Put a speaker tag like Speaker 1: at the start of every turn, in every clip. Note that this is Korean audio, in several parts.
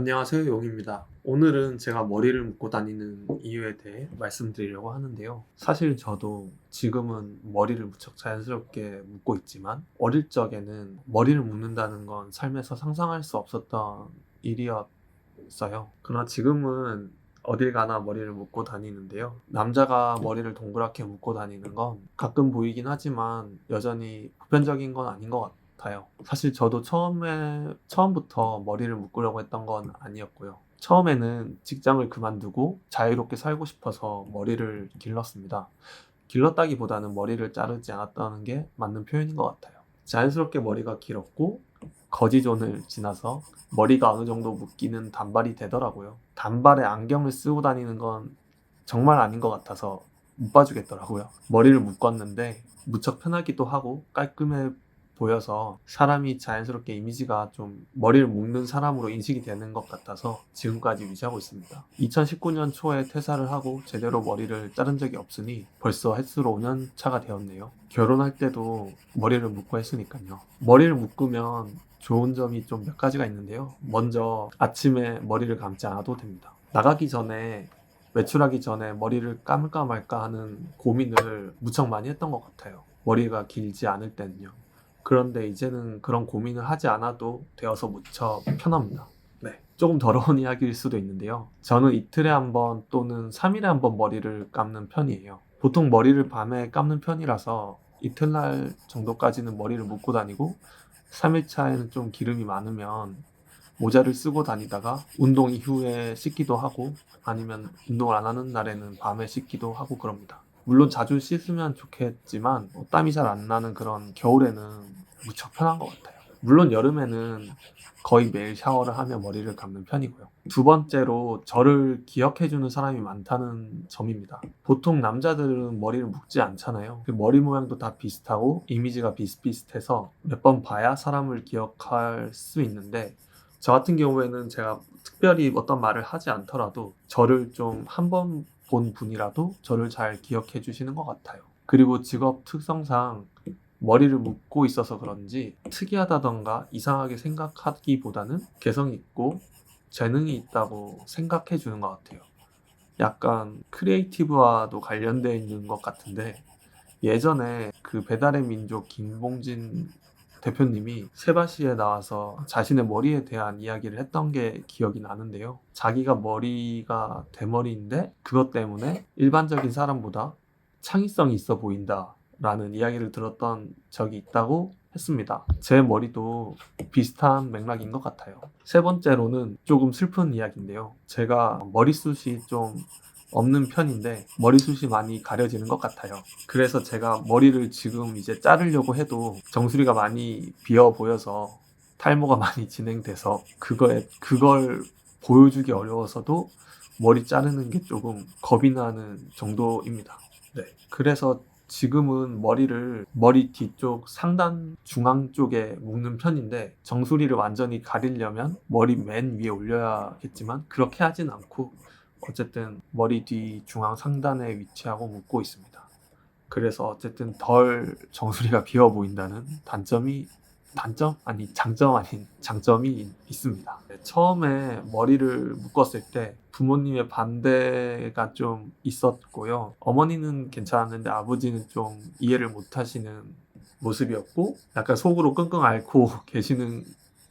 Speaker 1: 안녕하세요, 용입니다. 오늘은 제가 머리를 묶고 다니는 이유에 대해 말씀드리려고 하는데요. 사실 저도 지금은 머리를 무척 자연스럽게 묶고 있지만 어릴 적에는 머리를 묶는다는 건 삶에서 상상할 수 없었던 일이었어요. 그러나 지금은 어딜 가나 머리를 묶고 다니는데요. 남자가 머리를 동그랗게 묶고 다니는 건 가끔 보이긴 하지만 여전히 보편적인 건 아닌 것 같아요. 사실 저도 처음부터 머리를 묶으려고 했던 건 아니었고요. 처음에는 직장을 그만두고 자유롭게 살고 싶어서 머리를 길렀습니다. 길렀다기보다는 머리를 자르지 않았다는 게 맞는 표현인 것 같아요. 자연스럽게 머리가 길었고 거지존을 지나서 머리가 어느 정도 묶이는 단발이 되더라고요. 단발에 안경을 쓰고 다니는 건 정말 아닌 것 같아서 못 봐주겠더라고요. 머리를 묶었는데 무척 편하기도 하고 깔끔해 보여서 사람이 자연스럽게 이미지가 좀 머리를 묶는 사람으로 인식이 되는 것 같아서 지금까지 유지하고 있습니다. 2019년 초에 퇴사를 하고 제대로 머리를 자른 적이 없으니 벌써 햇수로 5년 차가 되었네요. 결혼할 때도 머리를 묶고 했으니까요. 머리를 묶으면 좋은 점이 좀 몇 가지가 있는데요. 먼저 아침에 머리를 감지 않아도 됩니다. 나가기 전에 외출하기 전에 머리를 감을까 말까 하는 고민을 무척 많이 했던 것 같아요. 머리가 길지 않을 때는요. 그런데 이제는 그런 고민을 하지 않아도 되어서 무척 편합니다. 네. 조금 더러운 이야기일 수도 있는데요. 저는 이틀에 한 번 또는 3일에 한 번 머리를 감는 편이에요. 보통 머리를 밤에 감는 편이라서 이튿날 정도까지는 머리를 묶고 다니고 3일 차에는 좀 기름이 많으면 모자를 쓰고 다니다가 운동 이후에 씻기도 하고 아니면 운동을 안 하는 날에는 밤에 씻기도 하고 그럽니다. 물론 자주 씻으면 좋겠지만 땀이 잘 안 나는 그런 겨울에는 무척 편한 것 같아요. 물론 여름에는 거의 매일 샤워를 하며 머리를 감는 편이고요. 두 번째로 저를 기억해주는 사람이 많다는 점입니다. 보통 남자들은 머리를 묶지 않잖아요. 그 머리 모양도 다 비슷하고 이미지가 비슷비슷해서 몇 번 봐야 사람을 기억할 수 있는데 저 같은 경우에는 제가 특별히 어떤 말을 하지 않더라도 저를 좀 한 번 본 분이라도 저를 잘 기억해 주시는 것 같아요. 그리고 직업 특성상 머리를 묶고 있어서 그런지 특이하다던가 이상하게 생각하기보다는 개성 있고 재능이 있다고 생각해 주는 것 같아요. 약간 크리에이티브와도 관련되어 있는 것 같은데 예전에 그 배달의 민족 김봉진 대표님이 세바시에 나와서 자신의 머리에 대한 이야기를 했던 게 기억이 나는데요. 자기가 머리가 대머리인데 그것 때문에 일반적인 사람보다 창의성이 있어 보인다라는 이야기를 들었던 적이 있다고 했습니다. 제 머리도 비슷한 맥락인 것 같아요. 세 번째로는 조금 슬픈 이야기인데요. 제가 머리숱이 좀 없는 편인데 머리숱이 많이 가려지는 것 같아요. 그래서 제가 머리를 지금 이제 자르려고 해도 정수리가 많이 비어 보여서 탈모가 많이 진행돼서 그걸 보여주기 어려워서도 머리 자르는 게 조금 겁이 나는 정도입니다. 네. 그래서 지금은 머리 뒤쪽 상단 중앙 쪽에 묶는 편인데 정수리를 완전히 가리려면 머리 맨 위에 올려야겠지만 그렇게 하진 않고 어쨌든 머리 뒤 중앙 상단에 위치하고 묶고 있습니다. 그래서 어쨌든 덜 정수리가 비어 보인다는 장점 아닌 장점이 있습니다. 네, 처음에 머리를 묶었을 때 부모님의 반대가 좀 있었고요. 어머니는 괜찮았는데 아버지는 좀 이해를 못 하시는 모습이었고 약간 속으로 끙끙 앓고 계시는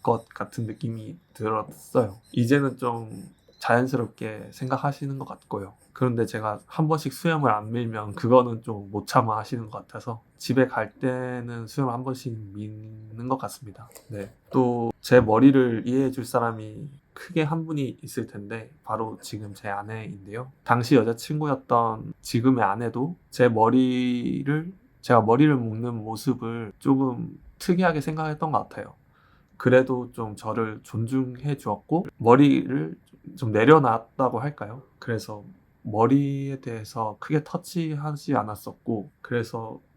Speaker 1: 것 같은 느낌이 들었어요. 이제는 좀 자연스럽게 생각하시는 것 같고요. 그런데 제가 한 번씩 수염을 안 밀면 그거는 좀 못 참아 하시는 것 같아서 집에 갈 때는 수염 한 번씩 미는 것 같습니다. 네. 또 제 머리를 이해해 줄 사람이 크게 한 분이 있을 텐데 바로 지금 제 아내인데요. 당시 여자친구였던 지금의 아내도 제가 머리를 묶는 모습을 조금 특이하게 생각했던 것 같아요. 그래도 좀 저를 존중해 주었고 머리를 좀 내려놨다고 할까요? 그래서 머리에 대해서 크게 터치하지 않았었고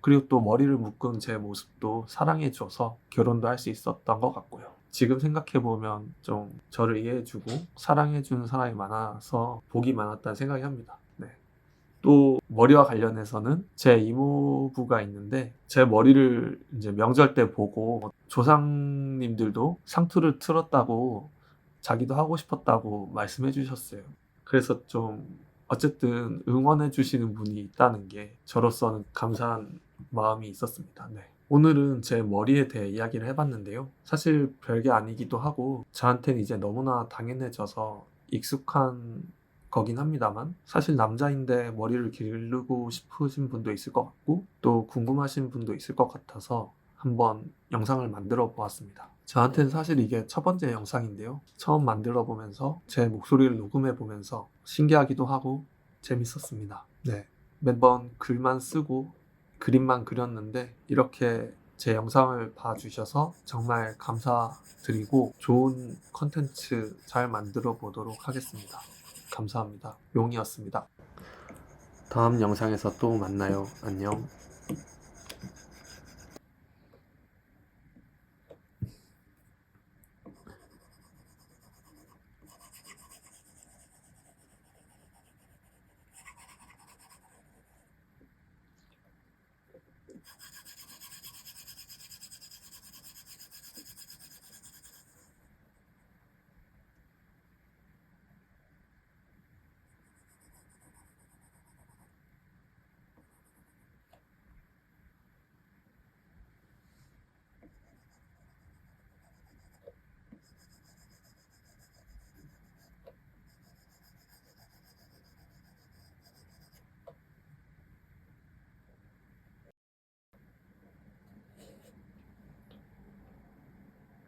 Speaker 1: 그리고 또 머리를 묶은 제 모습도 사랑해 줘서 결혼도 할 수 있었던 것 같고요. 지금 생각해 보면 좀 저를 이해해 주고 사랑해 주는 사람이 많아서 복이 많았다는 생각이 합니다. 네. 또 머리와 관련해서는 제 이모부가 있는데 제 머리를 이제 명절 때 보고 조상님들도 상투를 틀었다고 자기도 하고 싶었다고 말씀해 주셨어요. 그래서 좀 어쨌든 응원해 주시는 분이 있다는 게 저로서는 감사한 마음이 있었습니다. 네. 오늘은 제 머리에 대해 이야기를 해봤는데요. 사실 별게 아니기도 하고 저한테는 이제 너무나 당연해져서 익숙한 거긴 합니다만 사실 남자인데 머리를 기르고 싶으신 분도 있을 것 같고 또 궁금하신 분도 있을 것 같아서 한번 영상을 만들어 보았습니다. 저한테는 사실 이게 첫 번째 영상인데요. 처음 만들어 보면서 제 목소리를 녹음해 보면서 신기하기도 하고 재밌었습니다. 네. 매번 글만 쓰고 그림만 그렸는데 이렇게 제 영상을 봐주셔서 정말 감사드리고 좋은 컨텐츠 잘 만들어 보도록 하겠습니다. 감사합니다. 용이었습니다. 다음 영상에서 또 만나요. 안녕.